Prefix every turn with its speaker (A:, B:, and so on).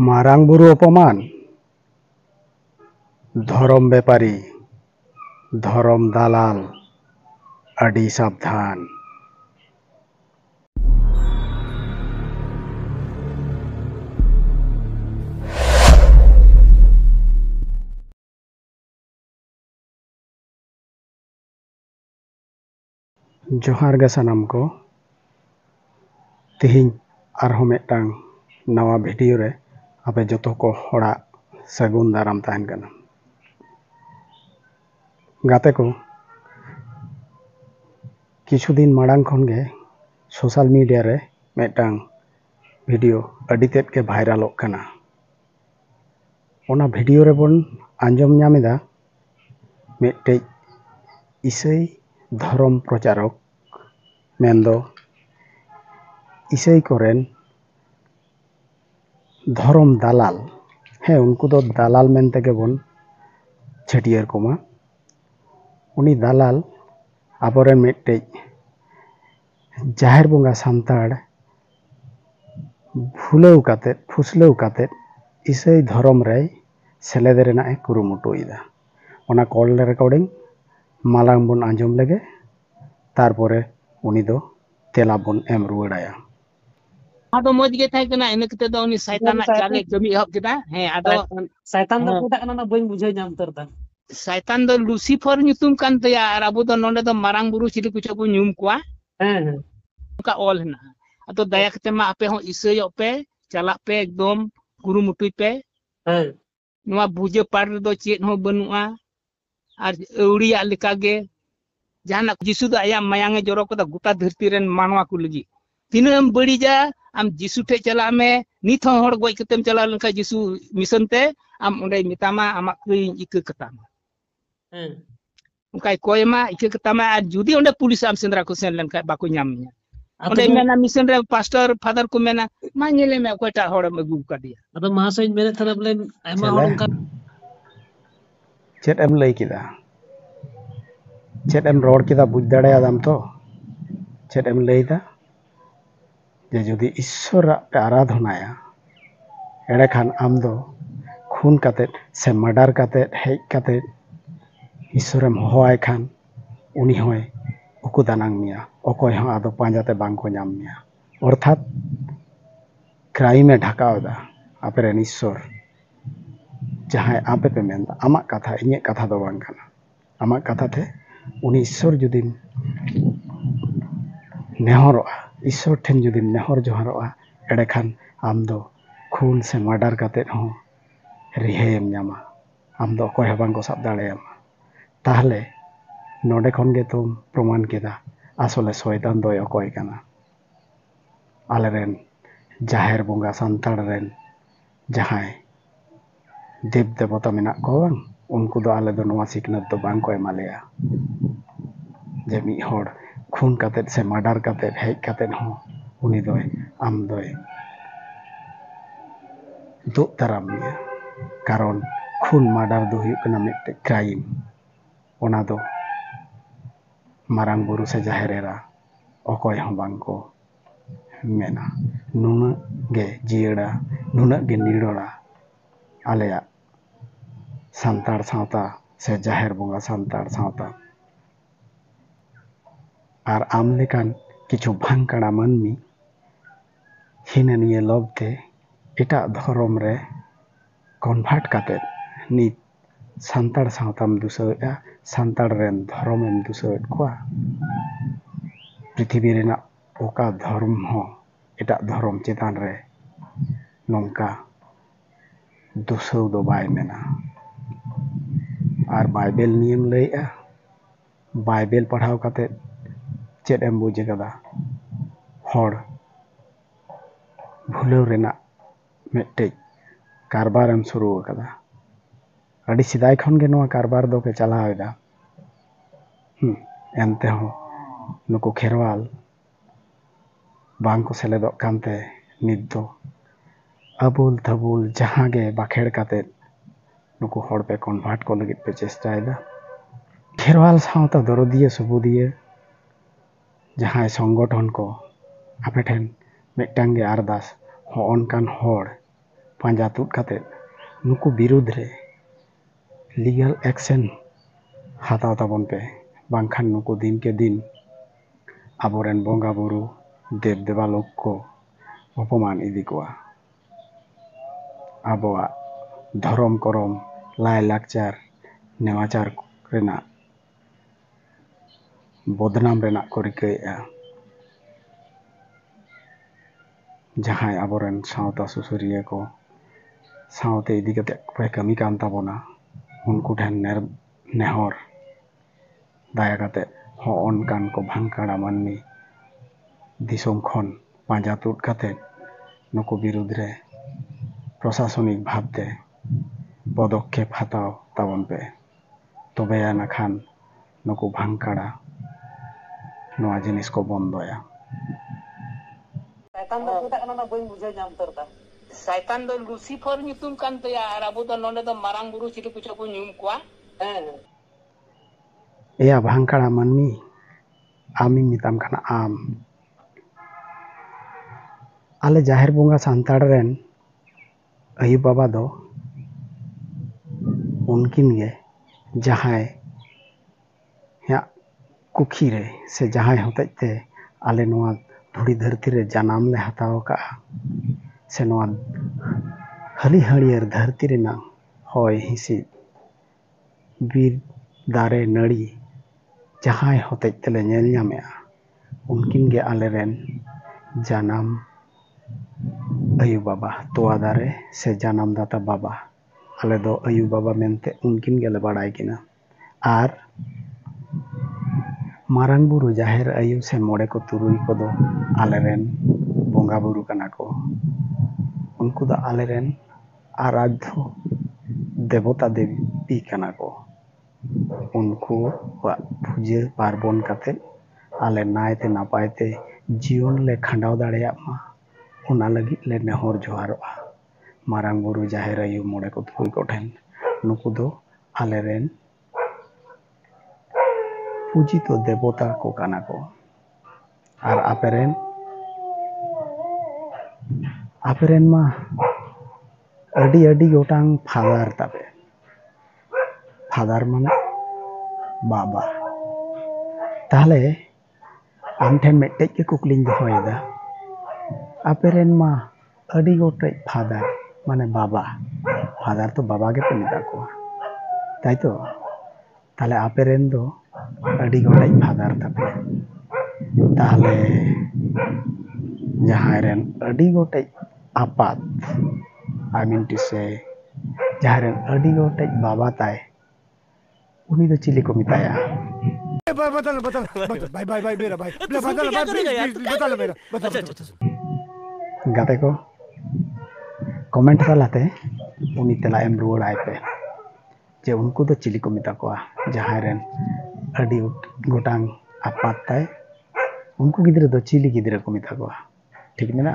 A: Marang বুড়ো অপমান ধরম ব্যাপারী ধরম দালাল আডি সাবধান। जोहार गे सानाम को तिहिं आरहों मिदटांग नवा भिडियो रे आपे जतो को हड़ा सगुन दाराम ताहन कना। गाते को किछु दिन माड़ांग खन गे सोशल मीडिया रे मिदटांग भिडियो अडी तेद के भाइरालोग कना। ओना भिडियो रे बोन आंजम ᱧᱟᱢᱮᱫᱟ मिदटेज ईसाई धर्म प्रचारक मेंदो ईसाई कोरेन धर्म दालाल हे उनको दो दालाल मेनते के बोन छटियर कोमा। उनी दालाल आबोरेन मिदटेज जाहिर बोंगा सान्ताड़ भूलौ काते फुसलौ काते ईसाई धर्म रे सेलेद रेना ए कुरुमुटुइदा। ओना कॉल रेकॉर्डिंग मालांग बोन आंजम लेगे तारपरे उनी दो तेला बोन एम रुवाड़ाया।
B: आदो मज गे थाय कना इन कते दो उनी शैताना चाले कमी एहब केदा। हे आदो
C: शैतान दो कोटा कना ना बइन बुझाय जाम तरदा।
B: शैतान दो लूसीफर nyutum kan तया आर अबो दो नोंडे दो मारांग बुरु चिली कुछ को ᱧᱩᱢ कोआ। उनका ऑल है ना अतो दया कते मा आपे हो ईसाई पे चला पे एकदम कुरुमुटुई पे नुआ बुझे पार दो चेत हो बनुआ आर औड़िया लिका गे जहाना जिसु दो आया मायांगे जरो को गोटा धरती रेन मानवा को लगी तीनम बड़ीजा आम जिसु ठे चला में निथ हड़ गoj कतेम चला लनका जिसु मिशन ते आम उंडे मितामा आमा कई इक कतामा उनका कोयमा इक कतामा आर जुदी उंडे पुलिस आम सेंद्रा को सेन लनका बाको ᱧᱟᱢ उंडे मेना मिशन रे पास्टर फादर को मेना मा ñेले में कोटा हड़ में गुब का दिया
C: अदो महासय मेरे थाना बोले आयमा हड़ उनका
A: चेत एम लई किदा चेत एम रोड किदा बुझ दाड़े आदम तो चेत एम लईदा जे जुदी ईश्वर पे आराधनाया एड़े खान आम दो खून काते से मर्डर काते हेज काते ईश्वरम होय खान उनी होय उकु दानांग मिया अकोय हो आदो पांजाते बांग को ᱧᱟᱢ मिया अर्थात क्राइम में ढकावदा आपेरेन ईश्वर जहां आपे पे मेनदा आमा कथा इnye कथा दो बांग काना आमा कथा थे उनी ईश्वर जुदी नेहरोआ ईश्वर ठेन जुदी नेहर जोहारोआ एड़े खान आम दो खून से मर्डर काते हो रिहेम ᱧᱟᱢᱟ आम दो अकोय हो बांग को साब दाड़ेयामा ताहले नोडे खन गे तुम प्रमाण केदा आसले शयतान दो अकोय काना आलेरेन जाहेर बोंगा सान्ताड़ रेन जहां देव देवता मेना को उनको दो आले दो नवा सिकनत दो बांग को एमालेया जे मी हड़ खून काते से मर्डर काते हेज काते हो उनी दोय आम दोय दो ताराम मिया कारण खून मर्डर दो हुयु कना मिदटे क्राइम ओना दो मारांग बुरु से जाहेरेरा अकोय हो बांग को मेना नुना गे जियड़ा नुना गे निड़ोड़ा आलेया सान्ताड़ सावता से जाहेर बोंगा सान्ताड़ सावता आर आम लेकान किछु भांगकाड़ा मानमी हिना निये लबते एटा धर्म रे कन्भार्ट काते नित सान्ताड़ सावताम दुसोया सान्ताड़ रेन धर्मम दुसोएट कोआ पृथ्वी रेना ओका धर्म हो एटा धर्म चेतान रे नोंका दुसौ दो बाय मेना आर बाइबल नियम लईआ बाइबल पढ़ाव काते चेत एम बुझ कदा हड़ भूलौ रेना मिदटेज कारबारम शुरू कदा अड़ी सिदाय खन गे नवा कारबार दो के चलावेदा एनते हो नुको खेरवाल बांग को सेलेदो कानते नित दो अबुल थबुल जहां गे बाखेड़ काते नुको हड़ पे कन्भार्ट को लगित पे चेष्टायदा खेरवाल सावता दरदिये सुबुदिये जहां संगठन को आपे ठेन मिदटांग गे अरदास हो अनकान हड़ ᱯᱟᱸᱡᱟ ᱛᱩᱫ ᱠᱟᱛᱮᱫ ᱱᱩᱠᱩ ᱵᱤᱨᱩᱫᱽ ᱨᱮ ᱞᱤᱜᱟᱞ ᱮᱠᱥᱮᱱ ᱦᱟᱛᱟᱣ ᱛᱟᱵᱚᱱ ᱯᱮ, ᱵᱟᱝᱠᱷᱟᱱ ᱱᱩᱠᱩ ᱫᱤᱱᱠᱮ ᱫᱤᱱ ᱟᱵᱚᱨᱮᱱ ᱵᱚᱸᱜᱟ ᱵᱩᱨᱩ ᱫᱮᱵ ᱫᱮᱵᱟᱞᱳᱠ ᱠᱚ অপমান ইদি কোয়া। আবহাওয়া ধরম করম লাই লাকচার নেওয়াচার রেনাক বদনাম রেনাক ko ᱨᱤᱠᱟᱹᱭᱮᱜᱼᱟ। ᱡᱟᱦᱟᱸᱭ ᱟᱵᱚᱨᱮᱱ ᱥᱟᱶᱛᱟ ᱥᱩᱥᱟᱹᱨᱤᱭᱟᱹ ᱠᱚ ᱥᱟᱶᱛᱮ ᱤᱫᱤ ᱠᱟᱛᱮ ᱠᱚ ᱠᱟᱹᱢᱤ ᱠᱟᱱ ᱛᱟᱵᱚᱱᱟ, ᱩᱱᱠᱩ ᱴᱷᱮᱱ ᱱᱮᱦᱚᱨ ᱫᱟᱭᱟ ᱠᱟᱛᱮ ᱦᱚᱸᱜᱼᱚᱱᱠᱟᱱ ᱠᱚ ᱵᱷᱟᱝᱠᱟᱲᱟ ᱢᱟᱹᱱᱢᱤ ᱫᱤᱥᱚᱢ ᱠᱷᱚᱱ ᱯᱟᱸᱡᱟ ᱛᱩᱫ ᱠᱟᱛᱮ ᱱᱩᱠᱩ ᱵᱤᱨᱩᱫᱽ ᱨᱮ ᱯᱨᱚᱥᱟᱥᱚᱱᱤক ᱵᱷᱟᱵᱽᱛᱮ পদক্ষেপ হাতাও তাবন পে, তবে নাখান নুকু ভাঙকাড়া নোয়া জিনিস কো বন্ধয়া।
C: শয়তান ᱫᱚ ᱚᱠᱚᱭᱴᱟᱜ ᱠᱟᱱᱟ ᱚᱱᱟ ᱵᱟᱹᱧ ᱵᱩᱡᱷᱟᱹᱣ ᱧᱟᱢ ᱩᱛᱟᱹᱨ ᱫᱟ।
B: शैतान दो Lucifer nyutum kan taya ar abu do nonde do marang buru chili kucho ko nyum kwa।
A: এয়া ভাঙকাড়া মানমি আমি মিতাম খানা আম আলে জাহের বঙ্গা সান্তাড় রেন আয়ু বাবা দো उनकिन गे जहां कुखी रे से जहां होते आले नोआ धुड़ी धरती रे जनाम ले हताव का से नोआ हली हरियर धरती रे ना होय हिसी बीर दारे नड़ी जहां होते ले नेल ᱧᱟᱢᱮᱜᱼᱟ उनकिन गे आले रेन जनाम आयु बाबा तोआ दारे से जनाम दाता बाबा आले दो आयु बाबा मेनते उनकिन गेले बाड़ाय किना। आर मारांग बुरु जाहेर आयु से मोड़े को तुरुई को दो आले रेन बोंगा बुरु कना को, उनको दो आले रेन आराध्य देवता देवी कना को। उनको पूजे पार्बन काते आले नायते नापायते जीवन ले खंडाव दाड़ेया मा उना लगी ले नेहर जोहारोआ। मारांग बुरु जाहेर आयु मोड़े को तुरुई को ठेन नुकु दो आले रेन पूजित देवता को काना को। आर आपेरेन मा अडी अडी गोटांग फादर तापे, फादर माने बाबा। ताहले आम ठेन मेटे के कुकलिंग दोहोयदा आपेरेन मा अडी गोटे फादर माने बाबा, फादर तो बाबा के पे मिता को ताई तो ताहले आपेरेन दो अडी गोटे फादर तापे, ताहले जहां रेन अडी गोटे आपात आई मीन टू से जहां रेन अडी गोटे बाबा ताय उनी दो चिली को मिताया।
D: बदल बदल भाई भाई भाई मेरा भाई बदल बदल मेरा बदल।
A: गाते को कमेंट तालाते उनी तेला एम रुवाड़ आय पे जे उनको दो चिली को मिता को जहां रेन अडी गोटांग आपात ताय उनको गिद्रे दो चिली गिद्रे को मिता को। ठीक मेना।